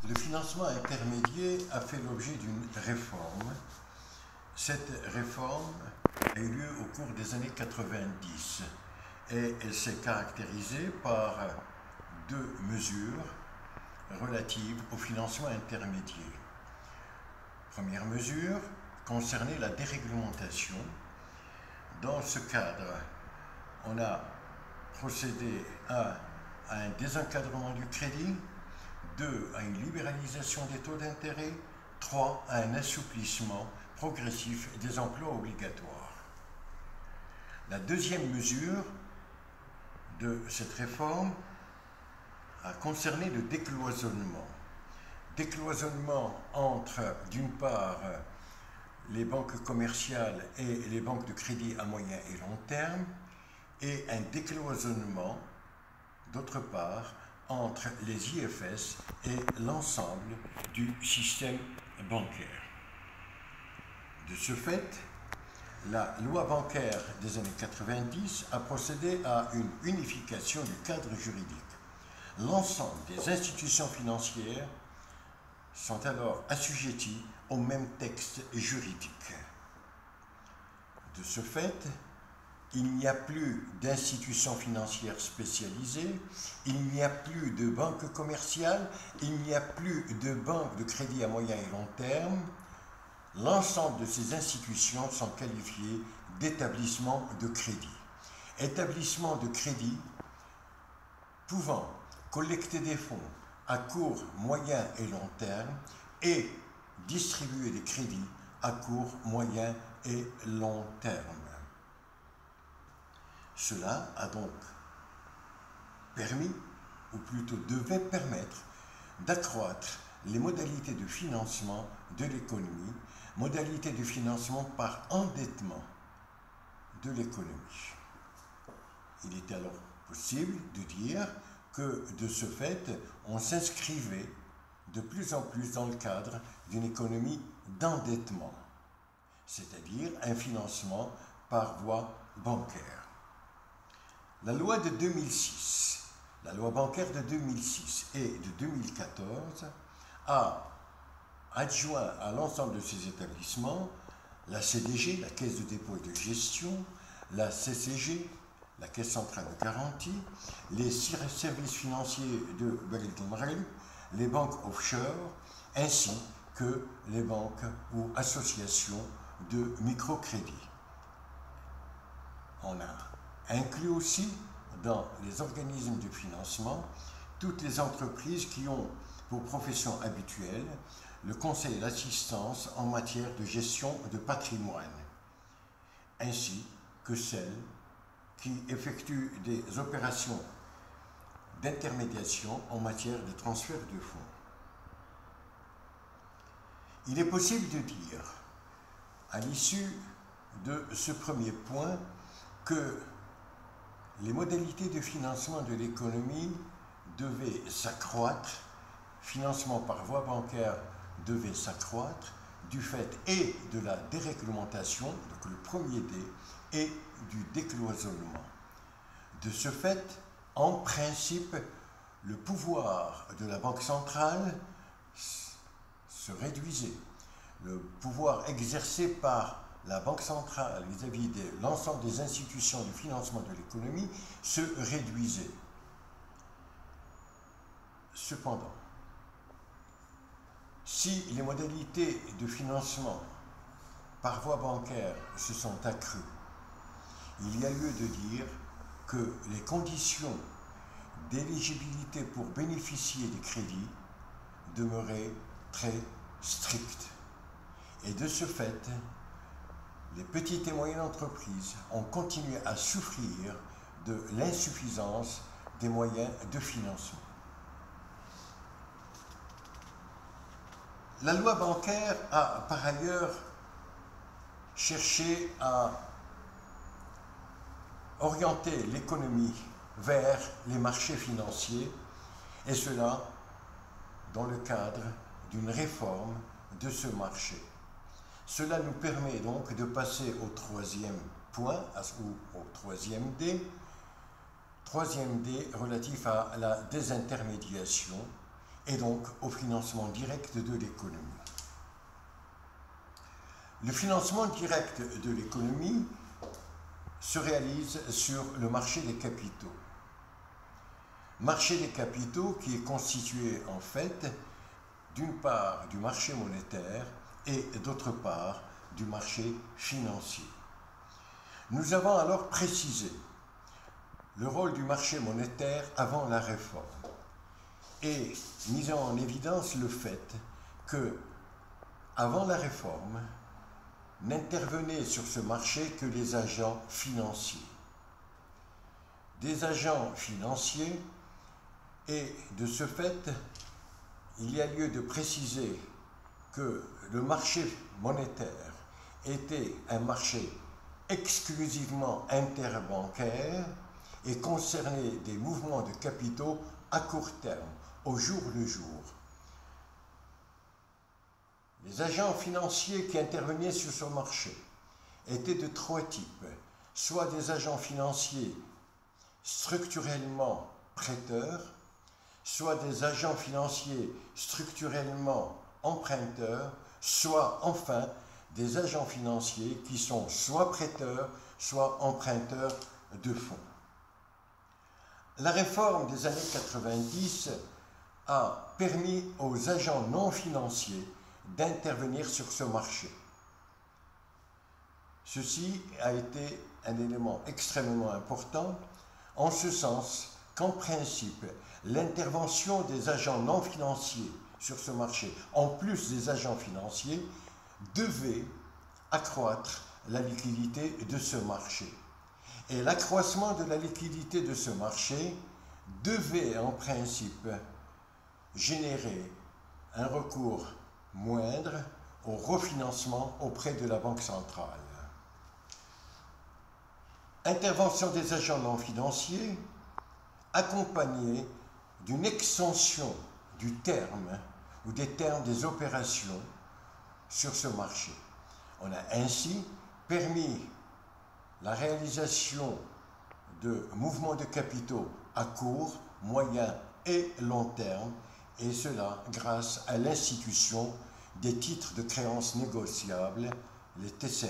Le financement intermédiaire a fait l'objet d'une réforme. Cette réforme a eu lieu au cours des années 90 et elle s'est caractérisée par deux mesures relatives au financement intermédiaire. Première mesure concernait la déréglementation. Dans ce cadre, on a procédé à un désencadrement du crédit, 2 à une libéralisation des taux d'intérêt, 3 à un assouplissement progressif des emplois obligatoires. La deuxième mesure de cette réforme a concerné le décloisonnement. Décloisonnement entre, d'une part, les banques commerciales et les banques de crédit à moyen et long terme, et un décloisonnement, d'autre part, entre les IFS et l'ensemble du système bancaire. De ce fait, la loi bancaire des années 90 a procédé à une unification du cadre juridique. L'ensemble des institutions financières sont alors assujetties au même texte juridique. De ce fait, il n'y a plus d'institutions financières spécialisées, il n'y a plus de banques commerciales, il n'y a plus de banques de crédit à moyen et long terme. L'ensemble de ces institutions sont qualifiées d'établissements de crédit. Établissements de crédit pouvant collecter des fonds à court, moyen et long terme et distribuer des crédits à court, moyen et long terme. Cela a donc permis, ou plutôt devait permettre, d'accroître les modalités de financement de l'économie, modalités de financement par endettement de l'économie. Il est alors possible de dire que, de ce fait, on s'inscrivait de plus en plus dans le cadre d'une économie d'endettement, c'est-à-dire un financement par voie bancaire. La loi de 2006, la loi bancaire de 2006 et de 2014 a adjoint à l'ensemble de ces établissements la CDG, la Caisse de dépôt et de gestion, la CCG, la Caisse centrale de garantie, les services financiers de Belgium, les banques offshore, ainsi que les banques ou associations de microcrédit. On a inclut aussi dans les organismes de financement toutes les entreprises qui ont pour profession habituelle le conseil et l'assistance en matière de gestion de patrimoine, ainsi que celles qui effectuent des opérations d'intermédiation en matière de transfert de fonds. Il est possible de dire, à l'issue de ce premier point, que les modalités de financement de l'économie devaient s'accroître, financement par voie bancaire devait s'accroître, du fait et de la déréglementation, donc le premier D, et du décloisonnement. De ce fait, en principe, le pouvoir de la Banque centrale se réduisait. Le pouvoir exercé par la Banque centrale vis-à-vis de l'ensemble des institutions de financement de l'économie se réduisait. Cependant, si les modalités de financement par voie bancaire se sont accrues, il y a lieu de dire que les conditions d'éligibilité pour bénéficier des crédits demeuraient très strictes. Et de ce fait, les petites et moyennes entreprises ont continué à souffrir de l'insuffisance des moyens de financement. La loi bancaire a par ailleurs cherché à orienter l'économie vers les marchés financiers, et cela dans le cadre d'une réforme de ce marché. Cela nous permet donc de passer au troisième point, ou au troisième D relatif à la désintermédiation et donc au financement direct de l'économie. Le financement direct de l'économie se réalise sur le marché des capitaux. Marché des capitaux qui est constitué en fait d'une part du marché monétaire et d'autre part du marché financier. Nous avons alors précisé le rôle du marché monétaire avant la réforme et mis en évidence le fait que, avant la réforme, n'intervenaient sur ce marché que les agents financiers. Des agents financiers, et de ce fait, il y a lieu de préciser que le marché monétaire était un marché exclusivement interbancaire et concernait des mouvements de capitaux à court terme, au jour le jour. Les agents financiers qui intervenaient sur ce marché étaient de trois types, soit des agents financiers structurellement prêteurs, soit des agents financiers structurellement emprunteurs, soit enfin des agents financiers qui sont soit prêteurs, soit emprunteurs de fonds. La réforme des années 90 a permis aux agents non financiers d'intervenir sur ce marché. Ceci a été un élément extrêmement important, en ce sens qu'en principe, l'intervention des agents non financiers sur ce marché, en plus des agents financiers, devait accroître la liquidité de ce marché. Et l'accroissement de la liquidité de ce marché devait en principe générer un recours moindre au refinancement auprès de la Banque centrale. Intervention des agents non financiers accompagnée d'une extension du terme ou des termes des opérations sur ce marché. On a ainsi permis la réalisation de mouvements de capitaux à court, moyen et long terme, et cela grâce à l'institution des titres de créances négociables, les TCN.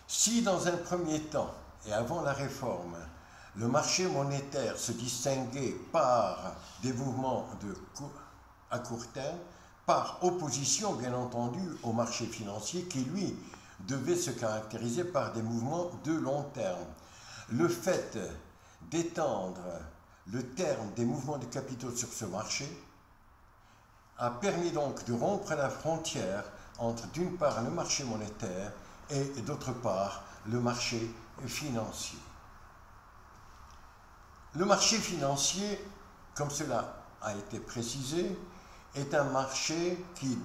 Si dans un premier temps, et avant la réforme, le marché monétaire se distinguait par des mouvements à court terme, par opposition bien entendu au marché financier qui lui devait se caractériser par des mouvements de long terme. Le fait d'étendre le terme des mouvements de capitaux sur ce marché a permis donc de rompre la frontière entre d'une part le marché monétaire et d'autre part le marché financier. Le marché financier, comme cela a été précisé, est un marché qui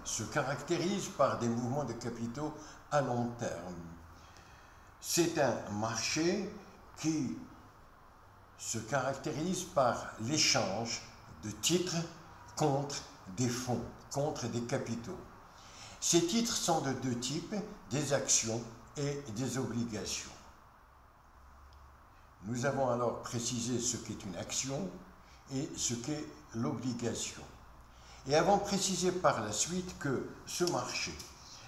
se caractérise par des mouvements de capitaux à long terme. C'est un marché qui se caractérise par l'échange de titres contre des fonds, contre des capitaux. Ces titres sont de deux types, des actions et des obligations. Nous avons alors précisé ce qu'est une action et ce qu'est l'obligation. Et avons précisé par la suite que ce marché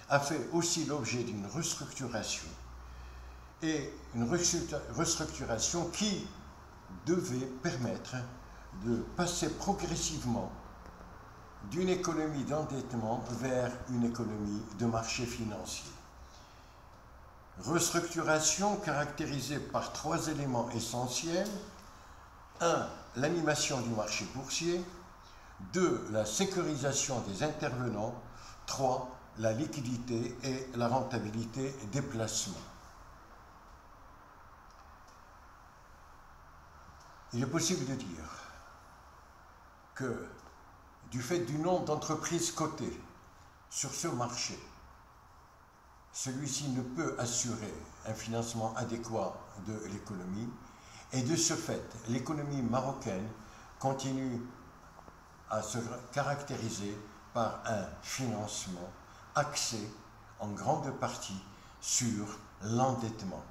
a fait aussi l'objet d'une restructuration, et une restructuration qui devait permettre de passer progressivement d'une économie d'endettement vers une économie de marché financier. Restructuration caractérisée par trois éléments essentiels. 1. L'animation du marché boursier. 2. La sécurisation des intervenants. 3. La liquidité et la rentabilité des placements. Il est possible de dire que du fait du nombre d'entreprises cotées sur ce marché, celui-ci ne peut assurer un financement adéquat de l'économie, et de ce fait, l'économie marocaine continue à se caractériser par un financement axé en grande partie sur l'endettement.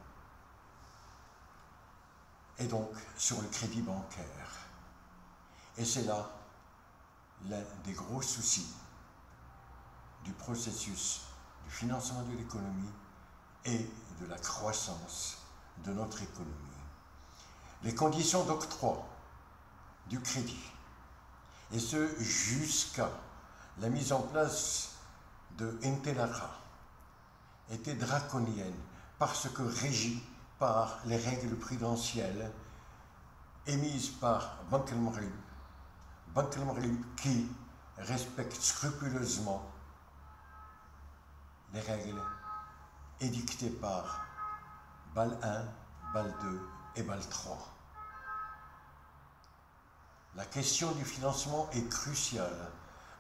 et donc sur le crédit bancaire. Et c'est là l'un des gros soucis du processus du financement de l'économie et de la croissance de notre économie. Les conditions d'octroi du crédit, et ce jusqu'à la mise en place de Intelara, étaient draconiennes parce que régies par les règles prudentielles émises par Banque El Maghrib qui respecte scrupuleusement les règles édictées par BAL 1, BAL 2 et BAL 3. La question du financement est cruciale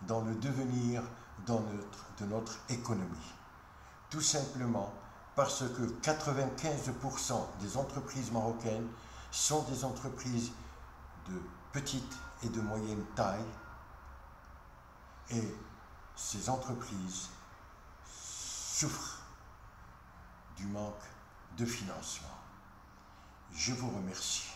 dans le devenir de notre économie. Tout simplement parce que 95% des entreprises marocaines sont des entreprises de petite et de moyenne taille, et ces entreprises souffrent du manque de financement. Je vous remercie.